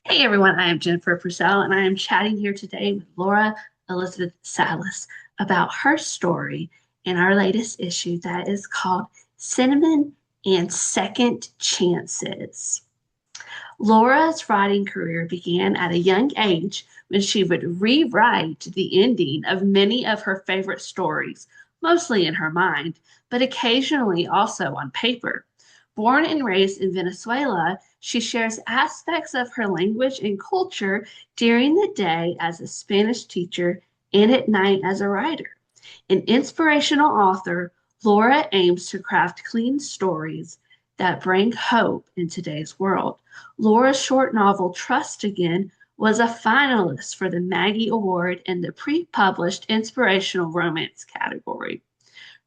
Hey everyone, I am Jennifer Purcell, and I am chatting here today with Laura Elizabeth Salas about her story in our latest issue that is called Cinnamon and Second Chances. Laura's writing career began at a young age when she would rewrite the ending of many of her favorite stories, mostly in her mind, but occasionally also on paper. Born and raised in Venezuela, she shares aspects of her language and culture during the day as a Spanish teacher and at night as a writer. An inspirational author, Laura aims to craft clean stories that bring hope in today's world. Laura's short novel, Trust Again, was a finalist for the Maggie Award in the pre published inspirational romance category.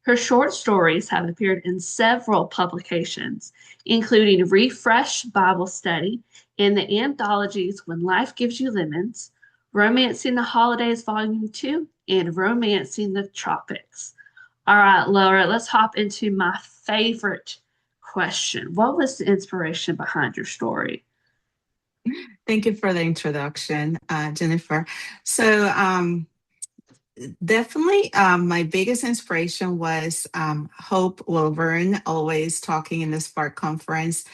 Her short stories have appeared in several publications, including Refresh Bible Study and the anthologies When Life Gives You Lemons, Romancing the Holidays Volume 2, and Romancing the Tropics. All right, Laura, let's hop into my favorite question. What was the inspiration behind your story? Thank you for the introduction, Jennifer. So, definitely, my biggest inspiration was Hope Wilburn, always talking in the Spark Conference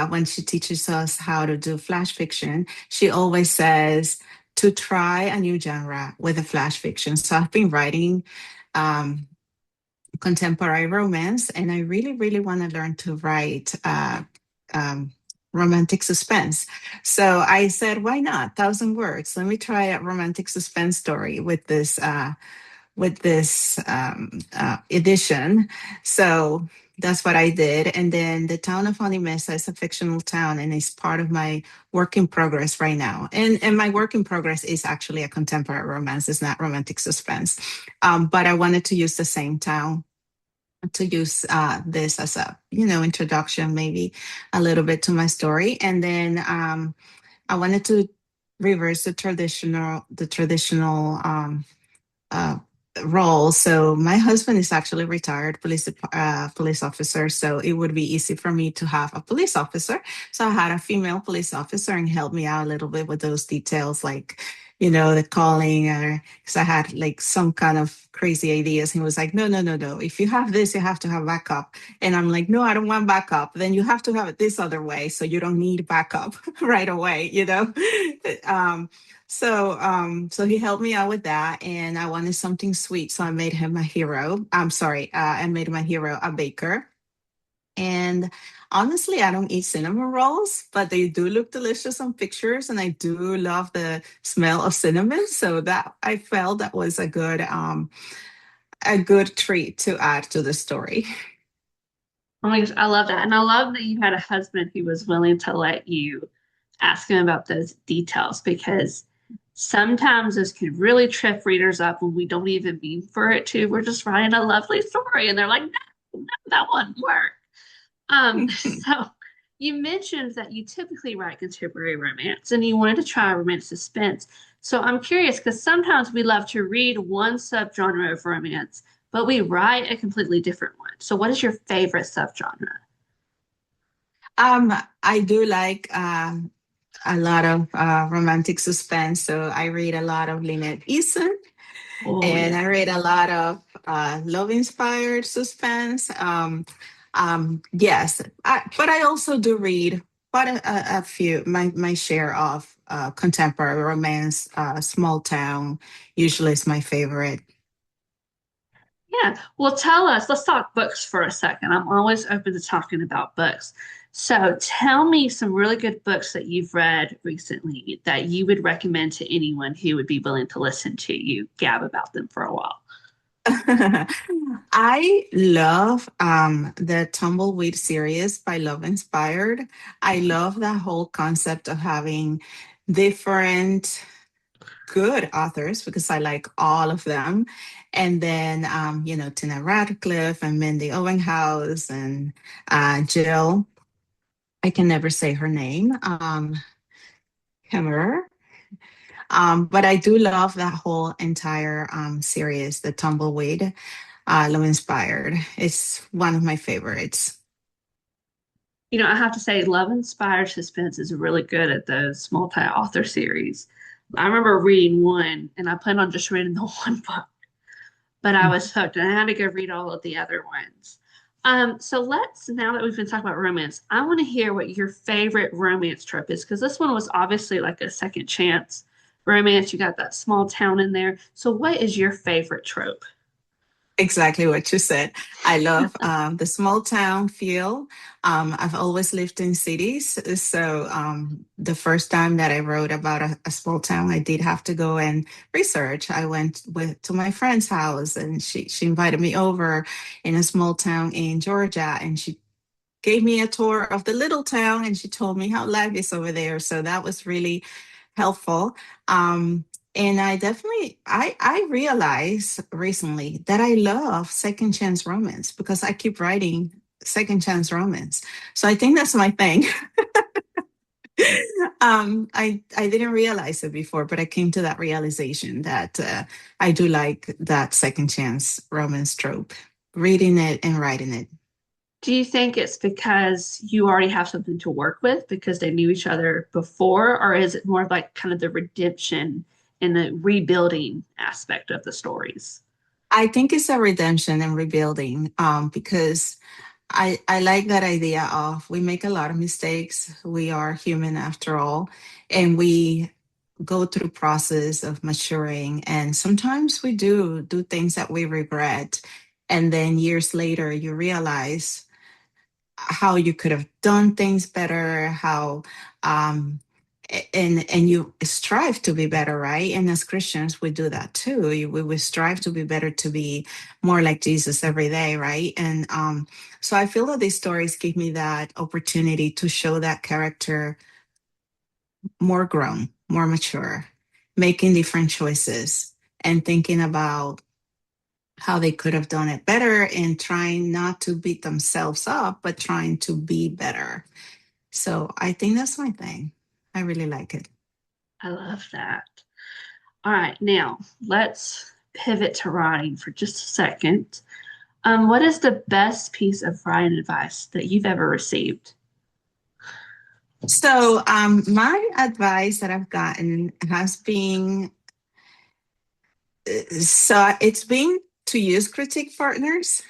when she teaches us how to do flash fiction. She always says to try a new genre with a flash fiction. So, I've been writing. Um, Contemporary romance, and I really, really want to learn to write um, romantic suspense. So I said, why not? 1,000 words. Let me try a romantic suspense story with this edition. So that's what I did. And then the town of Animesa is a fictional town and it's part of my work in progress right now. And my work in progress is actually a contemporary romance. It's not romantic suspense. But I wanted to use the same town to use this as a introduction, maybe a little bit to my story, and then I wanted to reverse the traditional uh, role. So my husband is actually retired police officer, so it would be easy for me to have a police officer. So I had a female police officer and helped me out a little bit with those details, like the calling, or because I had like some kind of crazy ideas. He was like, no, no, no, no. If you have this, you have to have backup. And I'm like, no, I don't want backup. Then you have to have it this other way, so you don't need backup right away. um, so he helped me out with that, and I wanted something sweet, so I made him a hero. I'm sorry, I made my hero a baker. And honestly, I don't eat cinnamon rolls, but they do look delicious on pictures, and I do love the smell of cinnamon. So that I felt that was a good treat to add to the story. Oh my gosh, I love that. And I love that you had a husband who was willing to let you ask him about those details because sometimes this can really trip readers up when we don't even mean for it to. We're just writing a lovely story and they're like, no, no, that wouldn't work. So you mentioned that you typically write contemporary romance and you wanted to try romance suspense. So I'm curious because sometimes we love to read one subgenre of romance, but we write a completely different one. So what is your favorite subgenre? Um, I do like a lot of romantic suspense, so I read a lot of Lynette Eason. Oh And yeah. I read a lot of love inspired suspense. Yes, but I also do read quite a few, my share of contemporary romance. Small Town usually is my favorite. Yeah. Well, tell us, let's talk books for a second. I'm always open to talking about books. So tell me some really good books that you've read recently that you would recommend to anyone who would be willing to listen to you gab about them for a while. I love the Tumbleweed series by Love Inspired. I love that whole concept of having different good authors because I like all of them. And then, Tina Radcliffe and Mindy Owenhouse and Jill. I can never say her name. Hemmerer. But I do love that whole entire series, the Tumbleweed, Love Inspired. It's one of my favorites. I have to say, Love Inspired Suspense is really good at those multi-author series. I remember reading one, and I planned on just reading the one book, but I was hooked, and I had to go read all of the other ones. So now that we've been talking about romance, I want to hear what your favorite romance trope is, because this one was obviously like a second chance romance. You got that small town in there. So what is your favorite trope? Exactly what you said. I love the small town feel. I've always lived in cities. So the first time that I wrote about a small town, I did have to go and research. I went to my friend's house and she invited me over in a small town in Georgia, and she gave me a tour of the little town and she told me how life is over there. So that was really helpful. Um, and I realized recently that I love second chance romance because I keep writing second chance romance. So I think that's my thing. I didn't realize it before, but I came to that realization that I do like that second chance romance trope, reading it and writing it. Do you think it's because you already have something to work with because they knew each other before, or is it more of like kind of the redemption and the rebuilding aspect of the stories? I think it's a redemption and rebuilding because I like that idea of we make a lot of mistakes. We are human after all, and we go through process of maturing. And sometimes we do things that we regret. And then years later, you realize how you could have done things better, how um and you strive to be better, right? And as Christians, we do that too. We strive to be better, to be more like Jesus every day, right? And so I feel that these stories give me that opportunity to show that character more grown, more mature, making different choices and thinking about how they could have done it better and trying not to beat themselves up, but trying to be better. So I think that's my thing. I really like it. I love that. All right, now let's pivot to writing for just a second. What is the best piece of writing advice that you've ever received? So my advice that I've gotten has been it's been to use critique partners,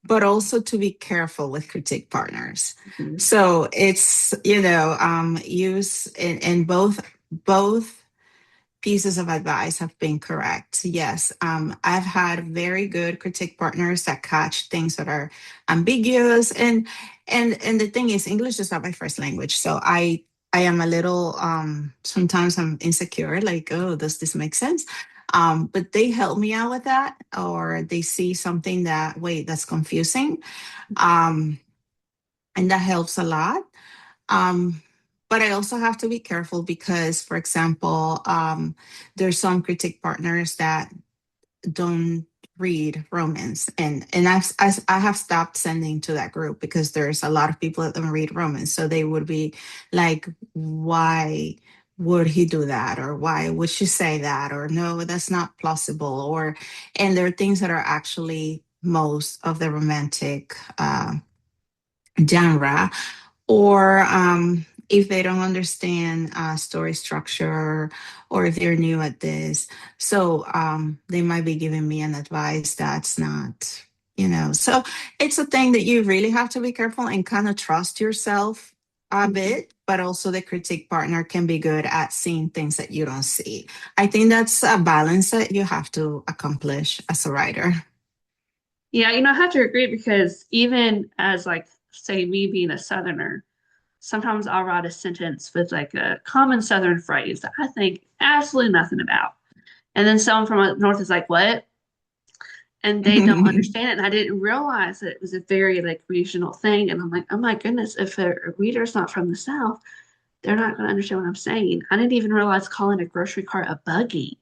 but also to be careful with critique partners. Mhm. So it's use in both pieces of advice have been correct. Yes, I've had very good critique partners that catch things that are ambiguous, and the thing is, English is not my first language, so I am a little sometimes I'm insecure, like, oh, does this make sense? But they help me out with that, or they see something that, wait, that's confusing, um, and that helps a lot. Um, but I also have to be careful because, for example, there's some critic partners that don't read romance, and I have stopped sending to that group because there's a lot of people that don't read romance. So they would be like, why would he do that, or why would she say that, or no, that's not plausible, or and there are things that are actually most of the romantic genre, or if they don't understand story structure, or if they're new at this. So they might be giving me an advice that's not, So it's a thing that you really have to be careful and kind of trust yourself a Mhm. bit, but also the critique partner can be good at seeing things that you don't see. I think that's a balance that you have to accomplish as a writer. Yeah, I have to agree because even as like say me being a Southerner, sometimes I'll write a sentence with like a common Southern phrase that I think absolutely nothing about. And then someone from up north is like, what? And they don't understand it. And I didn't realize that it was a very like regional thing. And I'm like, oh my goodness, if a reader's not from the South, they're not going to understand what I'm saying. I didn't even realize calling a grocery cart a buggy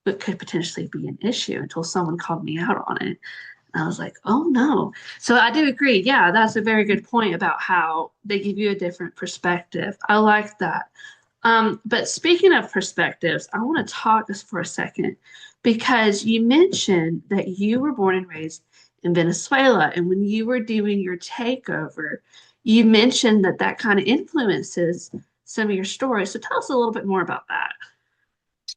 but could potentially be an issue until someone called me out on it. And I was like, oh no. So I do agree. Yeah, that's a very good point about how they give you a different perspective. I like that. But speaking of perspectives, I want to talk this for a second because you mentioned that you were born and raised in Venezuela. And when you were doing your takeover, you mentioned that that kind of influences some of your stories. So tell us a little bit more about that.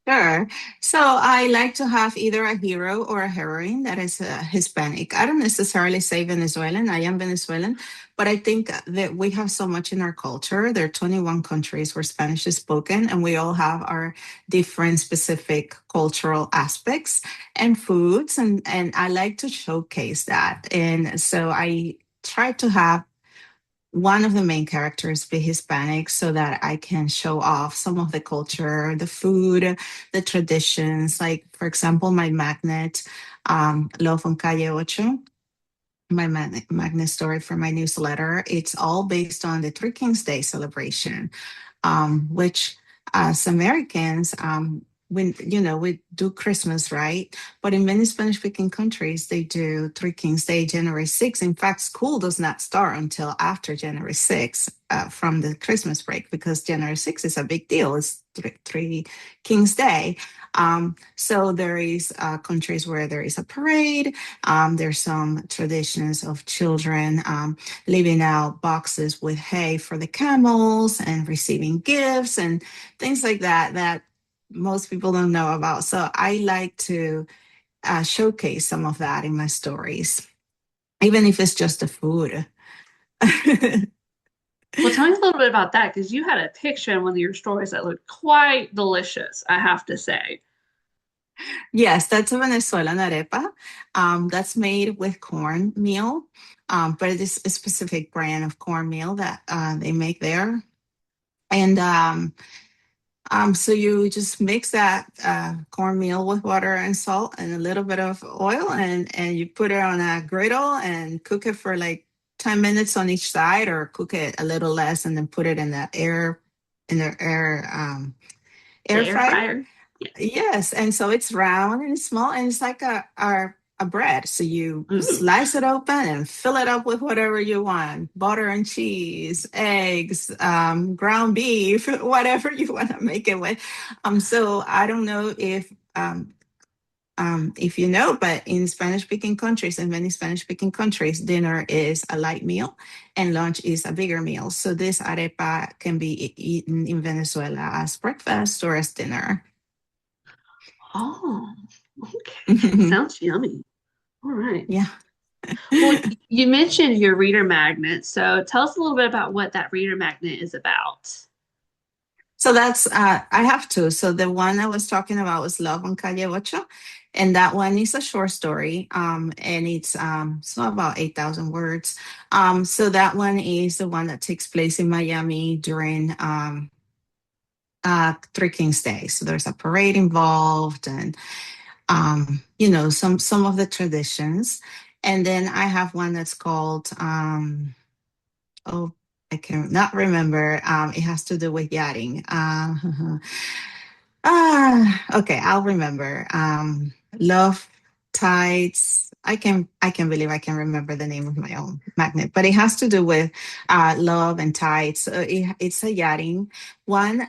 Sure. So I like to have either a hero or a heroine that is Hispanic. I don't necessarily say Venezuelan. I am Venezuelan, but I think that we have so much in our culture. There are 21 countries where Spanish is spoken, and we all have our different specific cultural aspects and foods. And I like to showcase that. And so I try to have one of the main characters be Hispanic so that I can show off some of the culture, the food, the traditions. Like, for example, my magnet, Love on Calle Ocho, my magnet story for my newsletter, it's all based on the Three Kings Day celebration, which as Americans, we do Christmas, right? But in many Spanish-speaking countries, they do Three Kings Day, January 6th. In fact, school does not start until after January 6th from the Christmas break because January 6th is a big deal. It's Three Kings Day. So there is countries where there is a parade. There's some traditions of children leaving out boxes with hay for the camels and receiving gifts and things like that that most people don't know about. So I like to showcase some of that in my stories, even if it's just the food. Well, tell me a little bit about that because you had a picture in one of your stories that looked quite delicious, I have to say. Yes, that's a Venezuelan arepa. That's made with cornmeal, but it is a specific brand of cornmeal that they make there. And so you just mix that cornmeal with water and salt and a little bit of oil, and you put it on a griddle and cook it for like 10 minutes on each side, or cook it a little less and then put it in the The air air fryer. fryer. Yes. Yes, and so it's round and it's small and it's like a bread. So you Ooh, slice it open and fill it up with whatever you want: butter and cheese, eggs, ground beef, whatever you want to make it with. So I don't know if you know, but in Spanish-speaking countries, in many Spanish-speaking countries, dinner is a light meal and lunch is a bigger meal. So this arepa can be eaten in Venezuela as breakfast or as dinner. oh, okay. Sounds yummy. All right. Yeah. Well, you mentioned your reader magnet. So tell us a little bit about what that reader magnet is about. So that's I have two. So the one I was talking about was Love on Calle Ocho, and that one is a short story, and it's so about 8,000 words. So that one is the one that takes place in Miami during Three Kings Day. So there's a parade involved, and some of the traditions. And then I have one that's called oh, I can not remember. It has to do with yachting. Okay, I'll remember. Love tides. I can believe I can remember the name of my own magnet, but it has to do with love and tides. So it's a yachting one.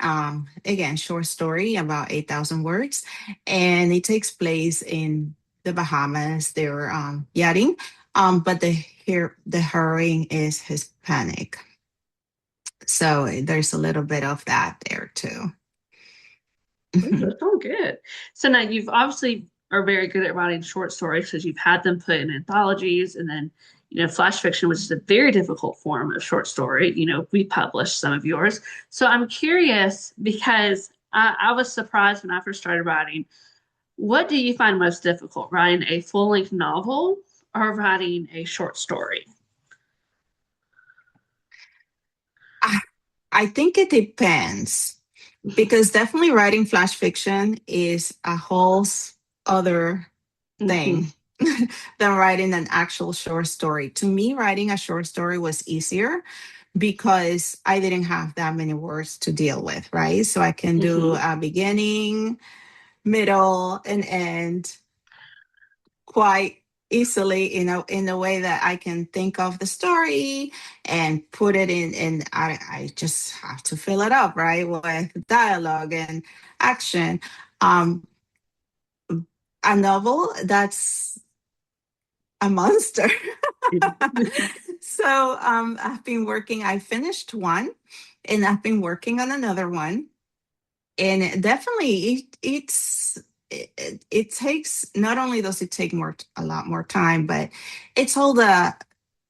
Again, short story about 8,000 words, and it takes place in the Bahamas. They're yachting, but the heroine is Hispanic, so there's a little bit of that there too. Ooh, that's all good. So now you've obviously are very good at writing short stories because you've had them put in anthologies and then, flash fiction, which is a very difficult form of short story. We published some of yours. So I'm curious because I was surprised when I first started writing. What do you find most difficult, writing a full-length novel or writing a short story? I I think it depends because definitely writing flash fiction is a whole other Hmm. thing than writing an actual short story. To me, writing a short story was easier because I didn't have that many words to deal with, right? So I can do Hmm. a beginning, middle, and end quite easily, in a way that I can think of the story and put it in, and I just have to fill it up, right, with dialogue and action. Um, a novel, that's a monster. So I've been working, I finished one and I've been working on another one. And it takes, not only does it take a lot more time, but it's all the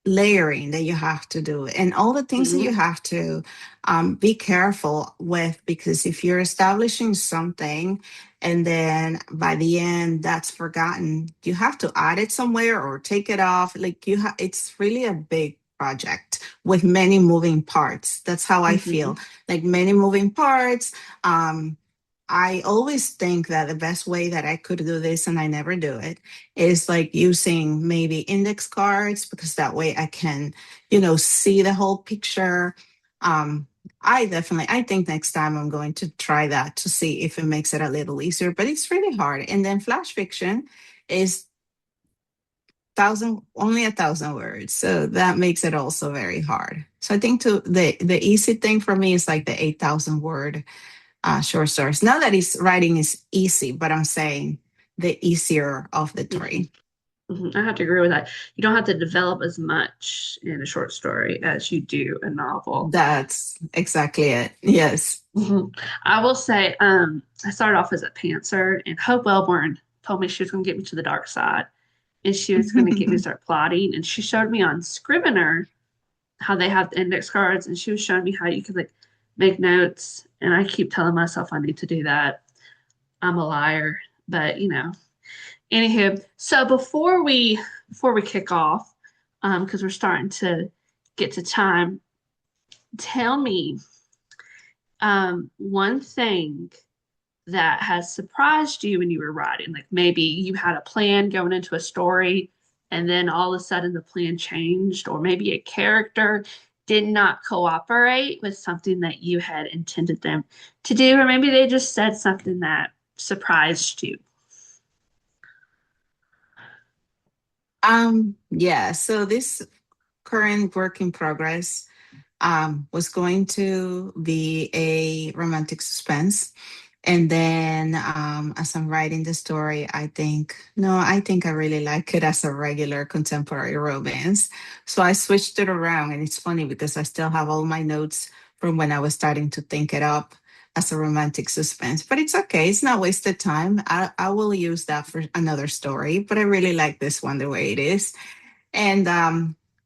layering that you have to do and all the things that you Mhm, have to be careful with, because if you're establishing something and then by the end that's forgotten, you have to add it somewhere or take it off. Like it's really a big project with many moving parts. That's how I feel. mhm, Like many moving parts. um I always think that the best way that I could do this, and I never do it, is like using maybe index cards, because that way I can, see the whole picture. Um, I think next time I'm going to try that to see if it makes it a little easier, but it's really hard. And then flash fiction is only 1,000 words, so that makes it also very hard. So I think the easy thing for me is like the 8,000 word short stories. Not that his writing is easy, but I'm saying the easier of the mhm, three. mhm. I have to agree with that. You don't have to develop as much in a short story as you do a novel. That's exactly it. Yes. Mhm. I will say, I started off as a pantser, and Hope Wellborn told me she was going to get me to the dark side, and she was going to get me to start plotting. And she showed me on Scrivener how they have the index cards, and she was showing me how you could like make notes. And I keep telling myself I need to do that. I'm a liar, but Anywho, so before we kick off, because we're starting to get to time, tell me one thing that has surprised you when you were writing. Like maybe you had a plan going into a story, and then all of a sudden the plan changed, or maybe a character did not cooperate with something that you had intended them to do, or maybe they just said something that surprised you. Yeah, so this current work in progress was going to be a romantic suspense. And then as I'm writing the story, I think I really like it as a regular contemporary romance. So I switched it around. And it's funny because I still have all my notes from when I was starting to think it up as a romantic suspense. But it's okay. It's not wasted time. I will use that for another story. But I really like this one the way it is. And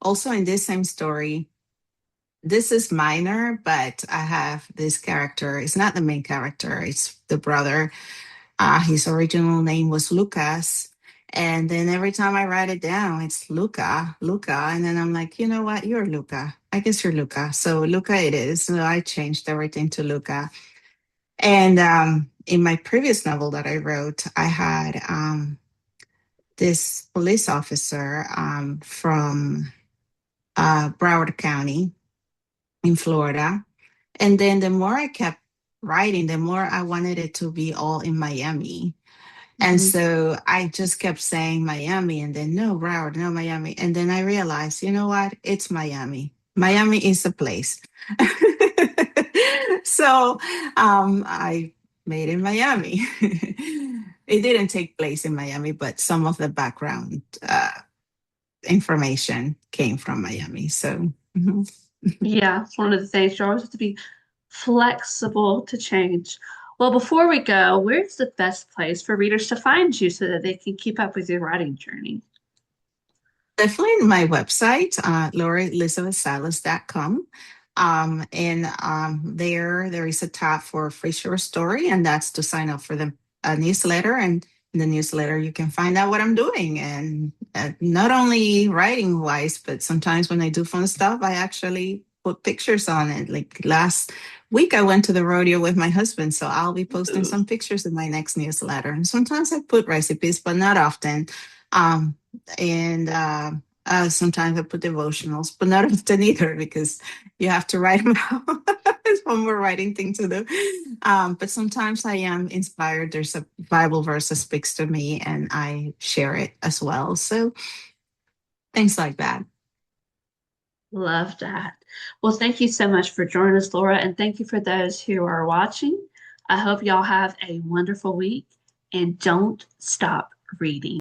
also in this same story, this is minor, but I have this character. It's not the main character, it's the brother. His original name was Lucas. And then every time I write it down, it's Luca, Luca. And then I'm like, you know what? You're Luca. I guess you're Luca. So Luca it is. So I changed everything to Luca. And in my previous novel that I wrote, I had this police officer from Broward County in Florida. And then the more I kept writing, the more I wanted it to be all in Miami. And Mm-hmm. so I just kept saying Miami and then no, Broward, no, Miami. And then I realized, you know what? It's Miami. Miami is a place. So I made it Miami. It didn't take place in Miami, but some of the background information came from Miami. So, mhm. Yeah, it's one of the things you always have to be flexible to change. Well, before we go, where's the best place for readers to find you so that they can keep up with your writing journey? Definitely my website, lauraelizabethsalas.com. And there is a tab for free short story, and that's to sign up for the newsletter. And in the newsletter, you can find out what I'm doing, and not only writing wise, but sometimes when I do fun stuff, I actually put pictures on it. Like last week, I went to the rodeo with my husband, so I'll be posting Ooh. some pictures in my next newsletter. And sometimes I put recipes, but not often. Um, and sometimes I put devotionals, but not often either because you have to write them out. It's one more writing thing to do. But sometimes I am inspired. There's a Bible verse that speaks to me, and I share it as well. So things like that. Love that. Well, thank you so much for joining us, Laura, and thank you for those who are watching. I hope y'all have a wonderful week and don't stop reading.